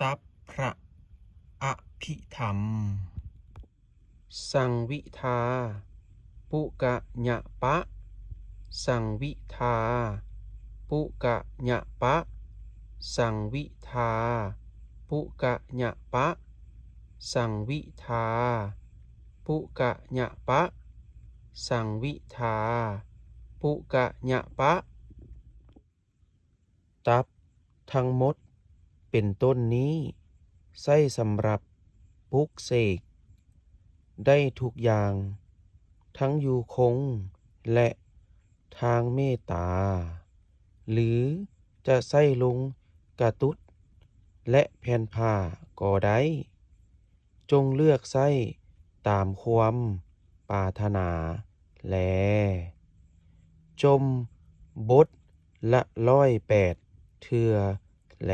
ตับพระอภิธรรมสังวิทาปุกะญะปะสังวิทาปุกะญะปะสังวิทาปุกะญะปะสังวิทาปุกะญะปะสังวิทาปุกะญะปะตับทั้งหมดเป็นต้นนี้ใช้สำหรับปลุกเสกได้ทุกอย่างทั้งอยู่คงและทางเมตตาหรือจะใส่ลงกระตุดและแผ่นผ้าก็ได้จงเลือกใช้ตามความปรารถนาแลจมบทละ108 เทื่อแล